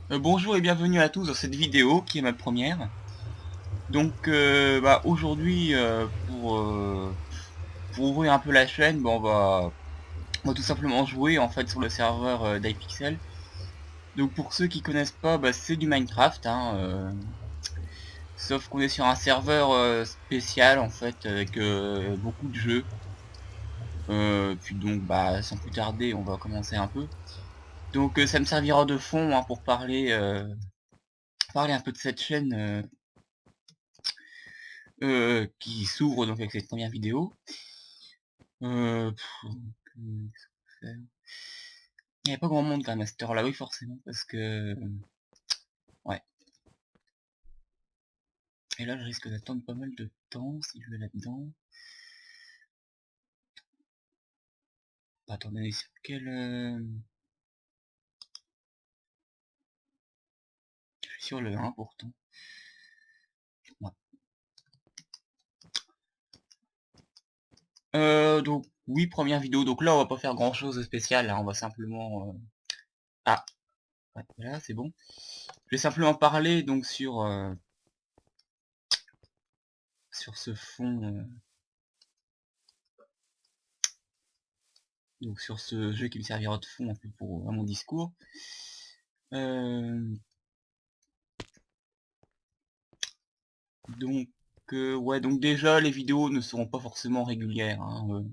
Bonjour et bienvenue à tous dans cette vidéo qui est ma première. Donc aujourd'hui pour ouvrir un peu la chaîne, on va tout simplement jouer en fait sur le serveur d'iPixel. Donc pour ceux qui connaissent pas, c'est du Minecraft, hein, sauf qu'on est sur un serveur spécial en fait avec beaucoup de jeux. Puis donc sans plus tarder on va commencer un peu. Donc ça me servira de fond, hein, pour parler un peu de cette chaîne qui s'ouvre donc avec cette première vidéo. Qu'est-ce qu'on peut faire. Il n'y a pas grand monde quand même à cette heure-là, oui forcément, parce que... Ouais. Et là je risque d'attendre pas mal de temps si je vais là-dedans. Attendez, sur quel... Je suis sur le 1 pourtant. Ouais. Donc oui, première vidéo, donc là on va pas faire grand chose de spécial, là on va simplement... Ah, ouais, voilà, c'est bon. Je vais simplement parler donc sur ce fond... donc sur ce jeu qui me servira de fond un peu pour mon discours. Euh, donc ouais, donc déjà les vidéos ne seront pas forcément régulières, hein,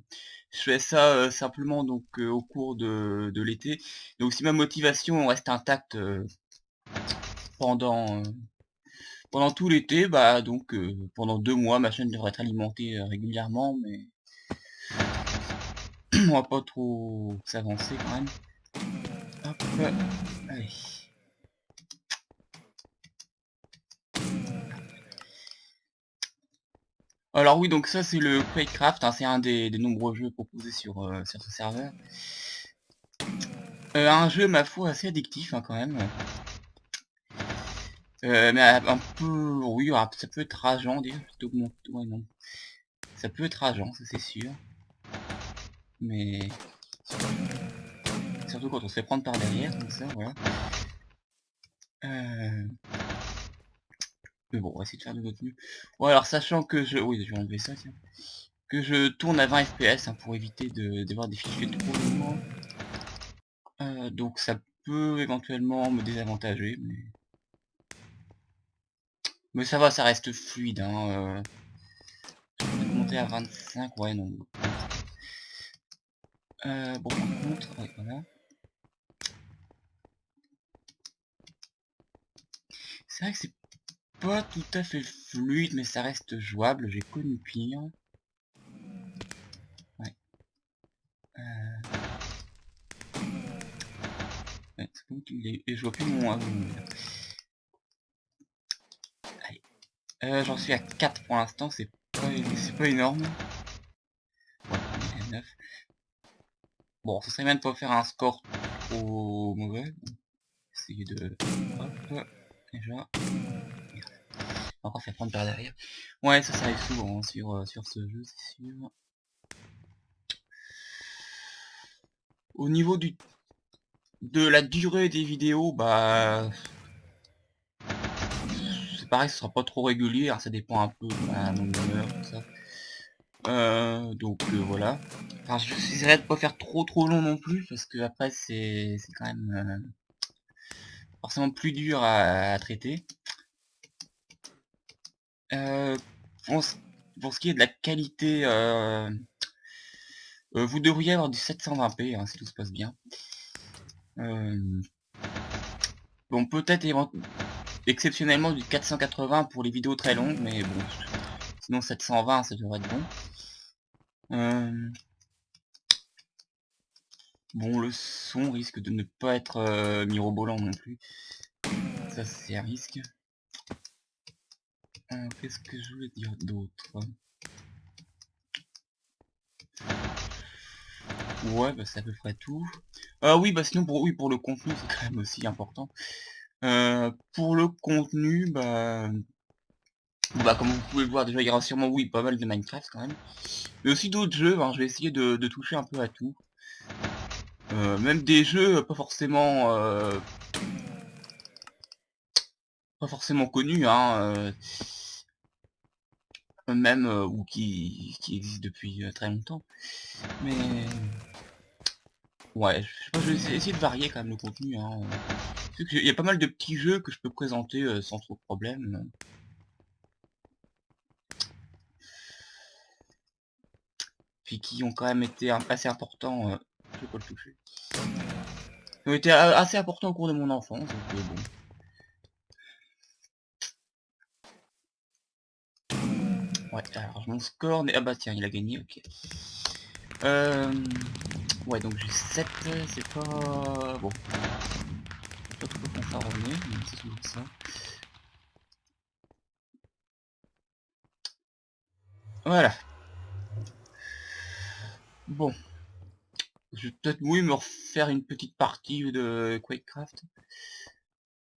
je fais ça simplement donc au cours de l'été. Donc si ma motivation reste intacte pendant pendant tout l'été, pendant 2 mois ma chaîne devrait être alimentée régulièrement, mais on va pas trop s'avancer quand même. Hop, allez. Alors oui, donc ça c'est le Quakecraft, hein, c'est un des nombreux jeux proposés sur ce serveur. Un jeu ma foi assez addictif, hein, quand même. Mais un peu, oui, ça peut être rageant, dire, plutôt que ouais, non. Ça peut être rageant, ça c'est sûr. Mais surtout quand on se fait prendre par derrière, comme ça, voilà. Euh, Mais bon, on va essayer de faire de notre mieux. Bon, alors sachant que je... Oui, je vais enlever ça, tiens. Que je tourne à 20 FPS, hein, pour éviter d'avoir des fichiers trop lourds. Donc ça peut éventuellement me désavantager, mais ça va, ça reste fluide, hein. Je vais monter à 25, ouais, non. Bon, par contre, ouais, voilà. C'est vrai que c'est pas tout à fait fluide, mais ça reste jouable, j'ai connu pire. Ouais. Ouais, c'est bon qu'il est... Et je vois plus mon... Allez. J'en suis à 4 pour l'instant, c'est pas énorme. Ouais, on est à 9. Bon, ça serait bien de pas faire un score trop mauvais. Essayer de... Hop, déjà. Encore faire prendre par derrière. Ouais, ça arrive souvent, hein, sur ce jeu, c'est sûr. Au niveau de la durée des vidéos, c'est pareil, ce sera pas trop régulier, hein, ça dépend un peu de la nombre d'heures, tout ça. Voilà. Enfin, j'essaierai de pas faire trop long non plus, parce que après c'est quand même forcément plus dur à traiter. Euh, pour, ce, pour ce qui est de la qualité, vous devriez avoir du 720p, hein, si tout se passe bien. Bon, peut-être exceptionnellement du 480 pour les vidéos très longues, mais bon, sinon 720 ça devrait être bon. Bon, le son risque de ne pas être mirobolant non plus. Ça, c'est un risque. Qu'est-ce que je voulais dire d'autre? Ouais, c'est à peu près tout. Oui, sinon, pour le contenu, c'est quand même aussi important. Pour le contenu, comme vous pouvez le voir, déjà, il y aura sûrement, oui, pas mal de Minecraft quand même. Mais aussi d'autres jeux, hein, je vais essayer de toucher un peu à tout. Même des jeux pas forcément pas forcément connus, hein, même ou qui existent depuis très longtemps. Mais ouais, je sais pas, je vais essayer de varier quand même le contenu, hein. Il y a pas mal de petits jeux que je peux présenter sans trop de problème. Puis qui ont quand même été assez importants, je vais pas le toucher. Qui ont été assez importants au cours de mon enfance, donc bon. Ouais, alors mon score, ah bah tiens, il a gagné, ok. Ouais, donc j'ai 7, c'est pas... Bon. Pas trop qu'on ça revenir, mais c'est toujours ça. Voilà. Bon. Je vais peut-être, oui, me refaire une petite partie de Quakecraft.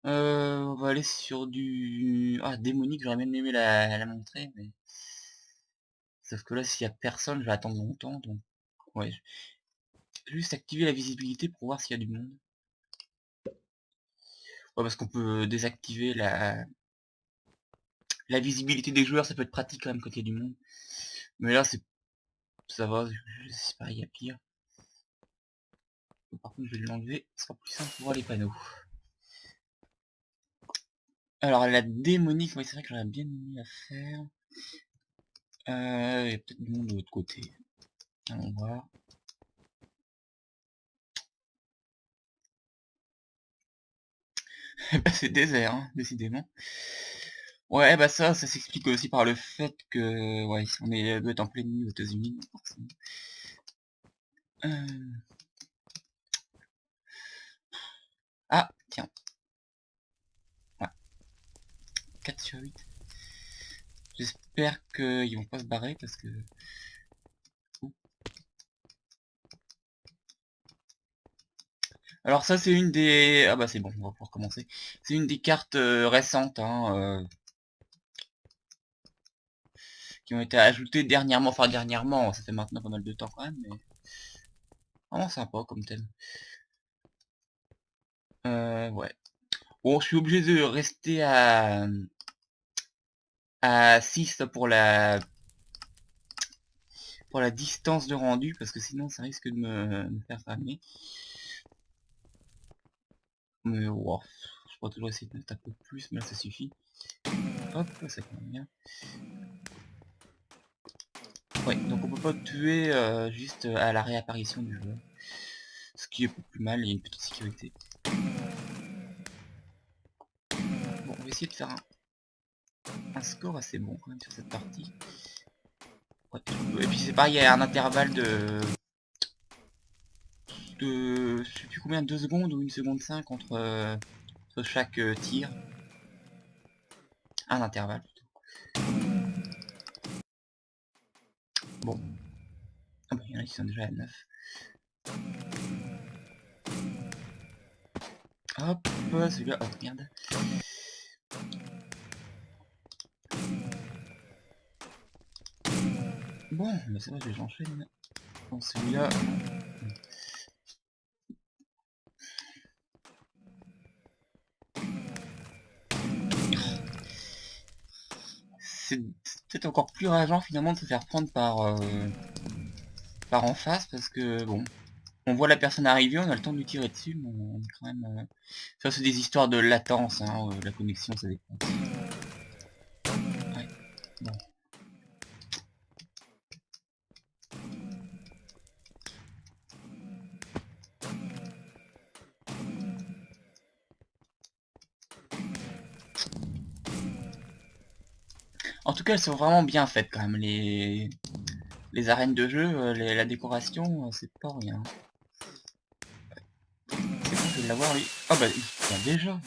On va aller sur du... Ah, démonique, j'aurais bien aimé la montrer, mais... Sauf que là, s'il y a personne, je vais attendre longtemps, donc... Ouais, je vais juste activer la visibilité pour voir s'il y a du monde. Ouais, parce qu'on peut désactiver la visibilité des joueurs, ça peut être pratique quand même quand il y a du monde. Mais là, ça va, je sais pas, il y a pire. Par contre, je vais l'enlever, ce sera plus simple pour voir les panneaux. Alors, la démonique, oui, c'est vrai que j'aurais bien aimé la faire. Il y a peut-être du monde de l'autre côté. Allons voir. Bah, c'est désert, hein, décidément. Ouais, bah ça s'explique aussi par le fait que, ouais, on doit être en pleine nuit aux États-Unis, forcément. Ah, tiens. Ouais. 4 sur 8. J'espère qu'ils vont pas se barrer parce que... Alors ça c'est une des... Ah bah c'est bon, on va pouvoir commencer. C'est une des cartes récentes, hein, qui ont été ajoutées dernièrement. Enfin dernièrement, ça fait maintenant pas mal de temps quand même, mais... Vraiment sympa comme thème. Ouais. Bon, je suis obligé de rester à 6 pour la distance de rendu, parce que sinon ça risque de me faire fermer. Mais wow, je pourrais toujours essayer de mettre un peu plus, mais là ça suffit. Hop, ça commence bien. Ouais, donc on peut pas tuer juste à la réapparition du joueur. Ce qui est pas plus mal, il y a une petite sécurité. Bon, on va essayer de faire un score assez bon quand même sur cette partie. Ouais, et puis c'est pareil, il y a un intervalle de je sais plus combien, 2 secondes ou 1 seconde 5 entre chaque tir. Un intervalle plutôt. Bon. Ah bah, il y en a qui sont déjà à 9. Hop, celui-là, oh merde. Bon, bah c'est vrai, j'enchaîne. Bon, celui-là... C'est peut-être encore plus rageant finalement de se faire prendre par en face, parce que bon, on voit la personne arriver, on a le temps de lui tirer dessus, mais on est quand même... Ça c'est des histoires de latence, hein, la connexion ça dépend. Ouais, bon. En tout cas, elles sont vraiment bien faites quand même, les arènes de jeu, la décoration, c'est pas rien. C'est bon, je vais l'avoir lui. Ah bah, déjà,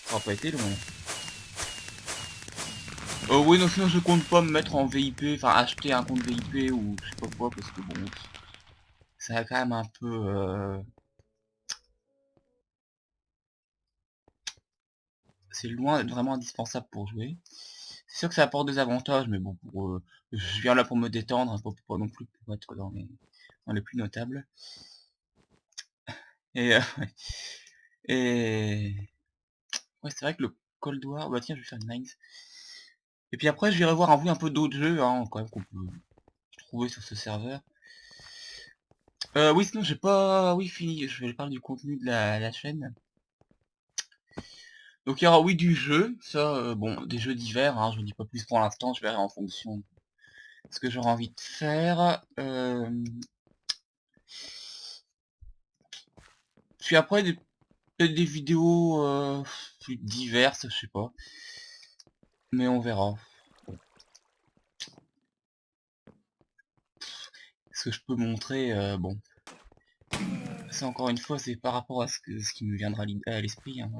ça aura pas été loin. Oui, non, sinon je compte pas me mettre en VIP, enfin acheter un compte VIP ou je sais pas quoi, parce que bon, ça a quand même un peu... c'est loin d'être vraiment indispensable pour jouer. C'est sûr que ça apporte des avantages, mais bon, je viens là pour me détendre, hein, pas non plus pour être dans les plus notables. Et, ouais. Et... Ouais, c'est vrai que Cold War. Bah tiens, je vais faire une Mines. Et puis après, je vais revoir un peu d'autres jeux, hein, quand même, qu'on peut trouver sur ce serveur. Oui, sinon, j'ai pas... Oui, fini. Je vais parler du contenu de la chaîne. Donc il y aura, oui, du jeu. Ça, bon, des jeux divers, hein, je ne dis pas plus pour l'instant. Je verrai en fonction de ce que j'aurai envie de faire. Puis après, peut-être des vidéos plus diverses, je sais pas. Mais on verra. Ce que je peux montrer, bon. Ça, encore une fois, c'est par rapport à ce qui me viendra à l'esprit. Hein.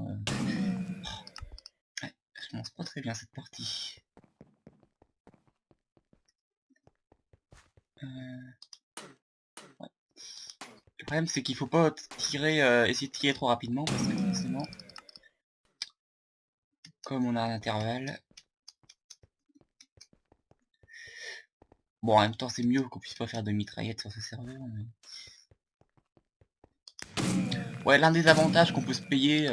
Ouais, je commence pas très bien cette partie. Ouais. Le problème, c'est qu'il faut pas tirer, essayer de tirer trop rapidement, parce que forcément, comme on a un intervalle... Bon, en même temps, c'est mieux qu'on puisse pas faire de mitraillette sur ce serveur. Mais... Ouais, l'un des avantages qu'on peut se payer,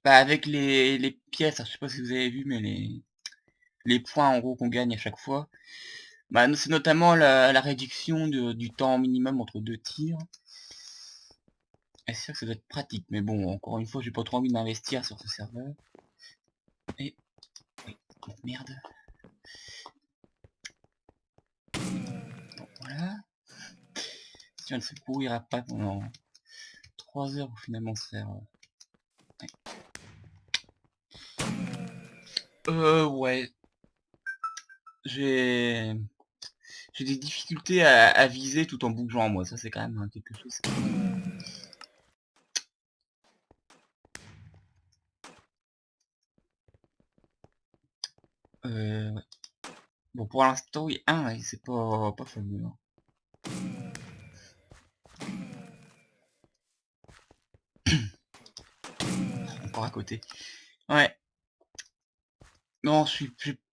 bah, avec les pièces, je sais pas si vous avez vu, mais les points en gros qu'on gagne à chaque fois, bah, c'est notamment la réduction du temps minimum entre deux tirs. Et c'est sûr que ça doit être pratique, mais bon, encore une fois, j'ai pas trop envie d'investir sur ce serveur. Et... Oui, oh, merde. Bon, voilà. Si on ne se pourrira pas pendant 3 heures pour finalement se faire... ouais. J'ai des difficultés à viser tout en bougeant, moi. Ça, c'est quand même quelque chose qui... Ouais. Bon, pour l'instant, oui, ouais, c'est pas fameux. Hein. Encore à côté. Ouais. Non, j'ai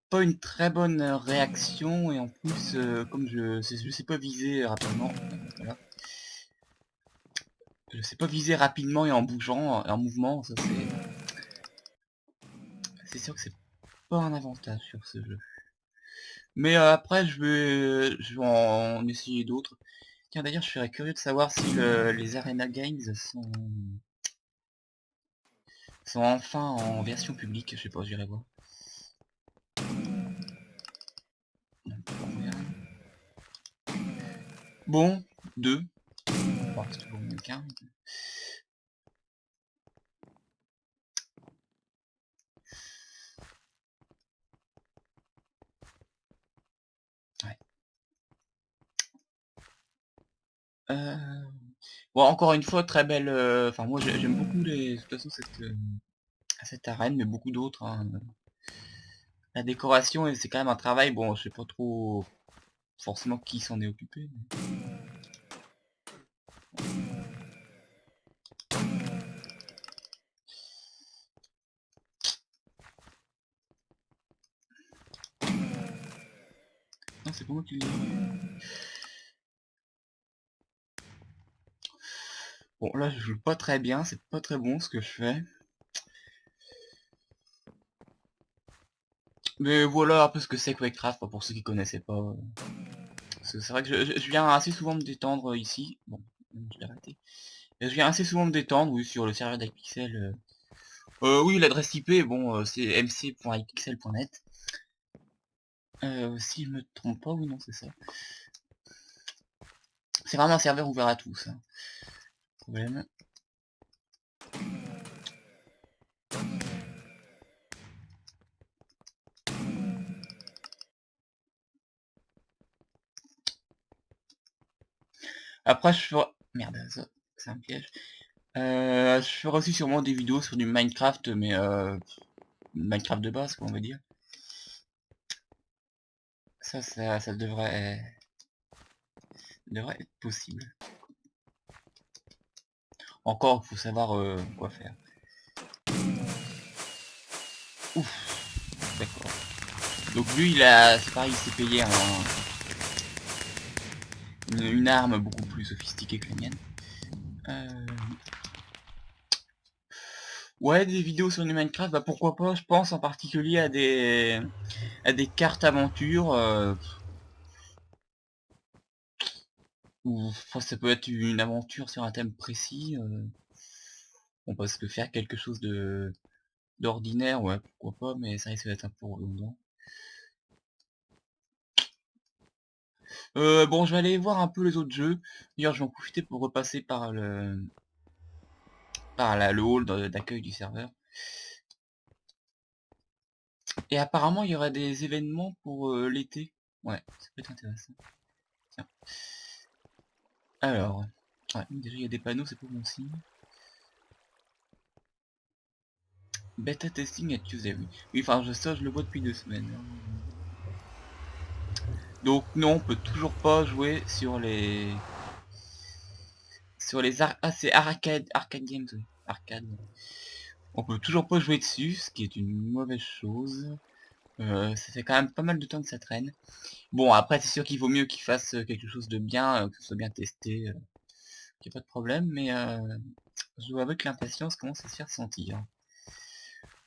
pas une très bonne réaction, et en plus, comme je sais pas viser rapidement, voilà. Je sais pas viser rapidement et en bougeant, en mouvement, ça c'est sûr que c'est pas un avantage sur ce jeu. Mais après, je vais en essayer d'autres. Tiens, d'ailleurs, je serais curieux de savoir si les Arena Games sont enfin en version publique. Je sais pas, j'irai voir. Bon, 2. Bon, c'est toujours mieux qu'un. Ouais. Bon, encore une fois, très belle... Enfin, moi, j'aime beaucoup de toute façon, cette arène, mais beaucoup d'autres. Hein. La décoration, et c'est quand même un travail, bon, je sais pas trop forcément qui s'en est occupé. Mais... Non, c'est pas moi qui l'ai... Bon, là, je joue pas très bien, c'est pas très bon ce que je fais. Mais voilà un peu ce que c'est que Waycraft, pour ceux qui connaissaient pas. C'est vrai que je viens assez souvent me détendre ici. Bon, je l'ai raté. Je viens assez souvent me détendre, oui, sur le serveur d'iPixel. Oui, l'adresse IP, bon, c'est mc.ipixel.net. Si je me trompe pas, oui, non, c'est ça. C'est vraiment un serveur ouvert à tous. Hein. Problème. Après, je ferai... Merde, ça, c'est un piège. Je ferai aussi sûrement des vidéos sur du Minecraft, mais Minecraft de base, quoi, on va dire. Ça devrait être possible. Encore, il faut savoir quoi faire. Ouf, d'accord. Donc lui, c'est pareil, il s'est payé une arme beaucoup plus sophistiquée que la mienne. Ouais, des vidéos sur du Minecraft, bah pourquoi pas, je pense en particulier à des cartes aventures, ou enfin, ça peut être une aventure sur un thème précis, bon parce que faire quelque chose de d'ordinaire, ouais, pourquoi pas, mais ça risque d'être un peu redondant. Bon, je vais aller voir un peu les autres jeux. D'ailleurs, je vais en profiter pour repasser le hall d'accueil du serveur. Et apparemment, il y aura des événements pour l'été. Ouais, ça peut être intéressant. Tiens. Alors, ouais, déjà il y a des panneaux, c'est pas bon signe. Beta testing at Tuesday, oui. Oui, enfin, ça, je le vois depuis 2 semaines, hein. Donc non, on peut toujours pas jouer sur les... Ah, c'est Arcade Games, oui. Arcade. On peut toujours pas jouer dessus, ce qui est une mauvaise chose. Ça fait quand même pas mal de temps que ça traîne. Bon, après, c'est sûr qu'il vaut mieux qu'ils fassent quelque chose de bien, que ce soit bien testé, qu'il n'y a pas de problème, mais je dois avouer que l'impatience commence à se faire sentir.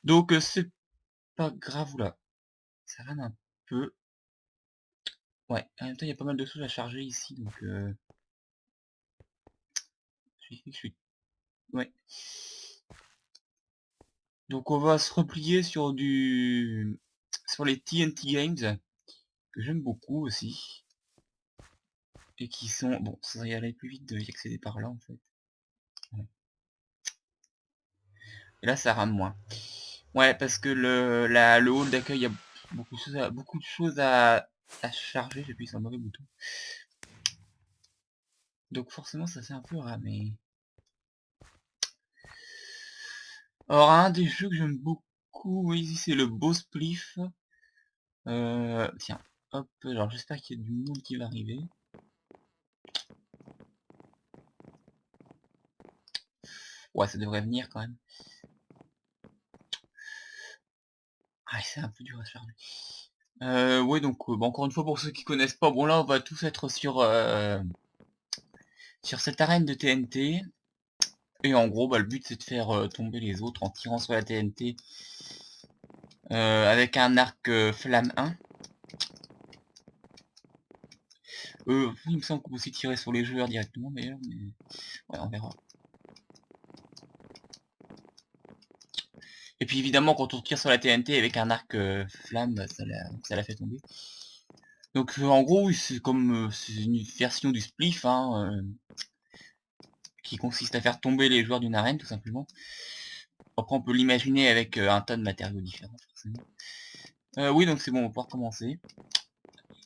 Donc, c'est pas grave, là. Ça rame un peu. Ouais, en même temps, il y a pas mal de choses à charger ici, donc je suis... Ouais. Donc, on va se replier sur sur les TNT Games, que j'aime beaucoup aussi. Et qui sont... Bon, ça va y aller plus vite d'y accéder par là, en fait. Ouais. Et là, ça rame moins. Ouais, parce que le hall d'accueil, il y a beaucoup de choses à charger. J'appuie sur le mauvais bouton. Donc forcément, ça fait un peu ramer. Alors, un des jeux que j'aime beaucoup ici, c'est le Beau Spliff. Tiens, hop, alors j'espère qu'il y a du monde qui va arriver. Ouais, ça devrait venir quand même. Ah, c'est un peu dur à charger. Ouais, donc, bah, encore une fois, pour ceux qui connaissent pas, bon là, on va tous être sur cette arène de TNT. Et en gros, bah, le but c'est de faire tomber les autres en tirant sur la TNT avec un arc flamme 1. Il me semble qu'on peut aussi tirer sur les joueurs directement d'ailleurs, mais ouais, on verra. Et puis évidemment, quand on tire sur la TNT avec un arc flamme, bah, ça la fait tomber. Donc en gros, oui, c'est comme c'est une version du spliff, hein, qui consiste à faire tomber les joueurs d'une arène tout simplement. Après, on peut l'imaginer avec un tas de matériaux différents, forcément. Oui, donc c'est bon, on va pouvoir commencer.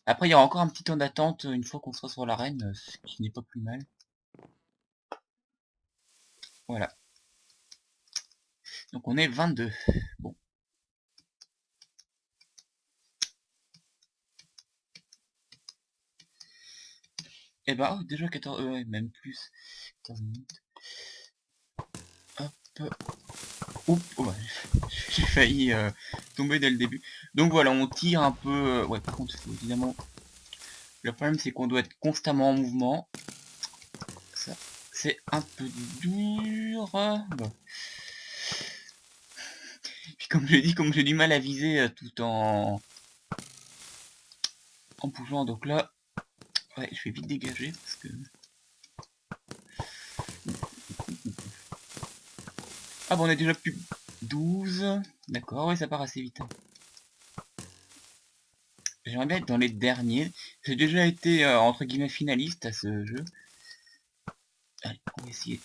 Après, il y aura encore un petit temps d'attente une fois qu'on sera sur l'arène, ce qui n'est pas plus mal. Voilà. Donc on est 22. Bon. Et bah, oh, déjà 14... ouais, même plus. 14 minutes. Hop. Oups, oh, ouais, j'ai failli tomber dès le début. Donc voilà, on tire un peu... ouais, par contre, évidemment... Le problème, c'est qu'on doit être constamment en mouvement. Ça, c'est un peu dur. Bon. Puis comme je dis, comme j'ai du mal à viser tout en bougeant, donc là, ouais, je vais vite dégager parce que... Ah bon, on a déjà plus 12. D'accord, ouais, ça part assez vite, hein. J'aimerais bien être dans les derniers. J'ai déjà été, entre guillemets, finaliste à ce jeu. Allez, on va essayer.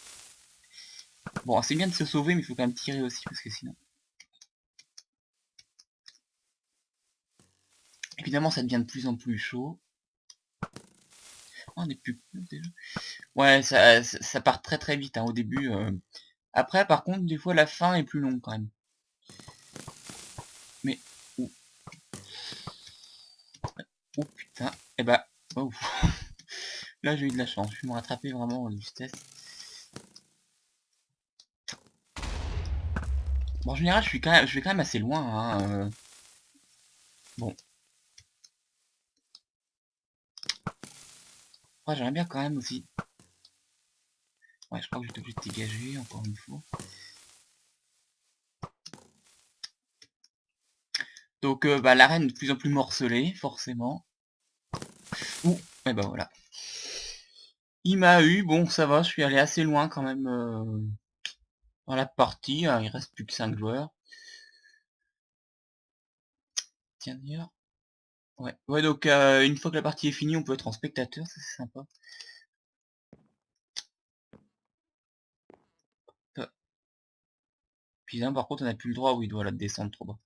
Bon, c'est bien de se sauver, mais il faut quand même tirer aussi, parce que sinon... Évidemment, ça devient de plus en plus chaud. Oh, on est plus déjà. Ouais, ça part très très vite, hein, au début. Après, par contre, des fois, la fin est plus longue, quand même. Mais... Oh, oh putain. Eh bah... Oh. Là, j'ai eu de la chance. Je vais me rattraper vraiment en justesse. Bon, en général, je vais quand même assez loin, hein. Bon. Ouais, j'aimerais bien quand même aussi. Ouais, je crois que je vais être obligé de dégager, encore une fois. Donc bah, l'arène est de plus en plus morcelée, forcément. Ouh, et bah voilà. Il m'a eu, bon ça va, je suis allé assez loin quand même dans la partie, hein, il reste plus que 5 joueurs. Tiens d'ailleurs. Ouais, ouais donc une fois que la partie est finie, on peut être en spectateur, ça c'est sympa. Euh, Puis là, par contre, on n'a plus le droit, oui, il doit la descendre trop bas.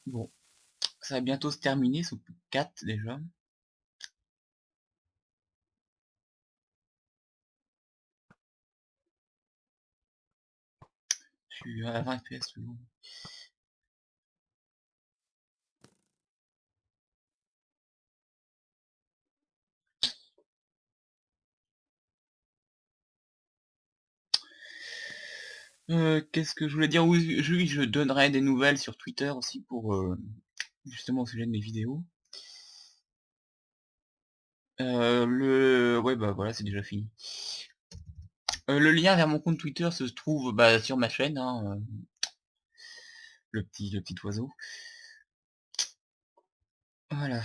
Bon, ça va bientôt se terminer, sont plus que 4 déjà. Je suis à 20 FPS toujours. Qu'est-ce que je voulais dire? Oui, je donnerai des nouvelles sur Twitter aussi pour justement au sujet de mes vidéos. Ouais bah voilà, c'est déjà fini. Le lien vers mon compte Twitter se trouve bah, sur ma chaîne, hein, le petit oiseau. Voilà.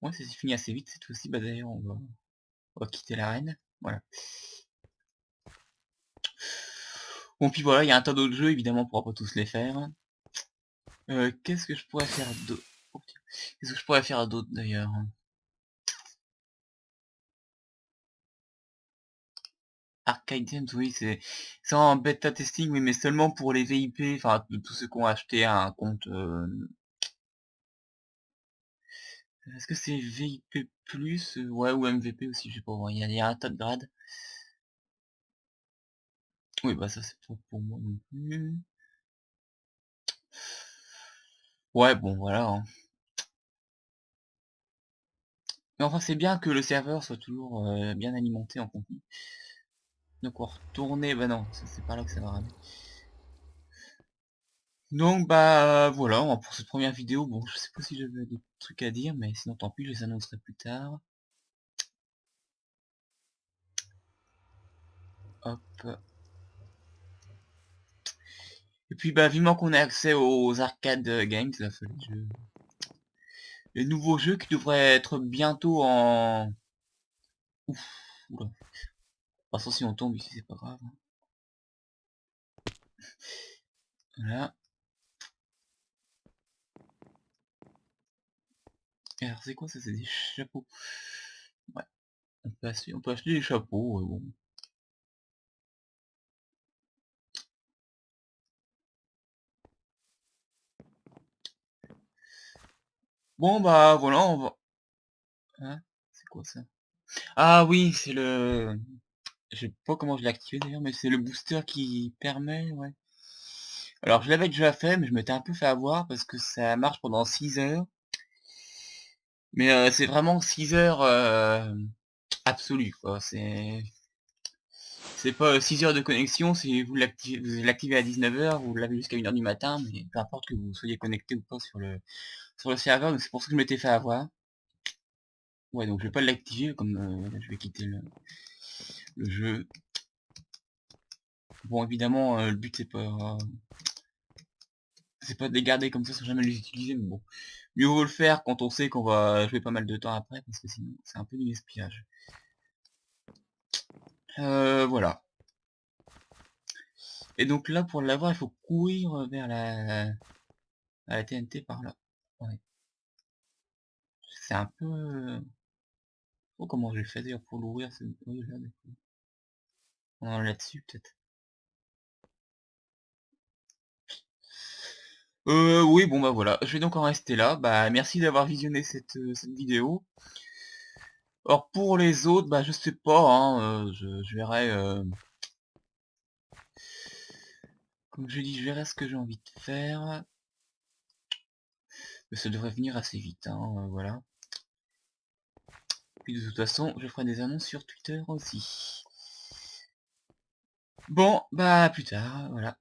Ouais, c'est fini assez vite cette fois-ci. Bah d'ailleurs, on va quitter l'arène. Voilà. Bon puis voilà, il y a un tas d'autres jeux, évidemment, on pourra pas tous les faire. Qu'est-ce que je pourrais faire d'autre? Oh, putain. Qu'est-ce que je pourrais faire d'autre d'ailleurs? Arcade Games, oui, c'est en bêta testing, oui, mais seulement pour les VIP, enfin tous ceux qui ont acheté un compte. Est-ce que c'est VIP plus, ouais, ou MVP aussi, je sais pas. Il y a un tas de grades. Oui, bah ça c'est pas pour moi non plus. Ouais, bon, voilà, hein. Mais enfin, c'est bien que le serveur soit toujours bien alimenté en contenu. Donc on va retourner, bah non, c'est pas là que ça va ramener. Donc bah voilà, pour cette première vidéo, bon je sais pas si j'avais d'autres trucs à dire, mais sinon tant pis, je les annoncerai plus tard. Hop. Et puis bah vivement qu'on ait accès aux arcade games, là, les nouveaux jeux qui devraient être bientôt en... Ouf, oula. De toute façon si on tombe ici c'est pas grave, hein. Voilà. Et alors c'est quoi ça? C'est des chapeaux. Ouais, on peut acheter des chapeaux, bon. Bon bah voilà, on va... Hein, c'est quoi ça? Ah oui, c'est le... Je sais pas comment je l'ai activé d'ailleurs, mais c'est le booster qui permet, ouais. Alors je l'avais déjà fait, mais je m'étais un peu fait avoir parce que ça marche pendant 6 heures. Mais c'est vraiment 6 heures absolues, quoi. C'est pas 6 heures de connexion, si vous l'activez à 19 heures, vous l'avez jusqu'à 1 heure du matin, mais peu importe que vous soyez connecté ou pas sur le serveur, donc c'est pour ça que je m'étais fait avoir. Ouais, donc je vais pas l'activer, comme je vais quitter le jeu. Bon, évidemment, le but c'est pas de les garder comme ça sans jamais les utiliser, mais bon. Mieux vaut le faire quand on sait qu'on va jouer pas mal de temps après, parce que sinon c'est un peu du gaspillage. Voilà. Et donc là, pour l'avoir, il faut courir vers la TNT par là. Ouais. C'est un peu... Oh, comment j'ai fait d'ailleurs pour l'ouvrir, oui, là, d'accord. On en a là-dessus, peut-être. Oui, bon bah voilà, je vais donc en rester là. Bah merci d'avoir visionné cette vidéo. Alors pour les autres, bah je sais pas, hein, je verrai, comme je dis, je verrai ce que j'ai envie de faire. Mais ça devrait venir assez vite, hein, voilà. Puis de toute façon, je ferai des annonces sur Twitter aussi. Bon, bah à plus tard, voilà.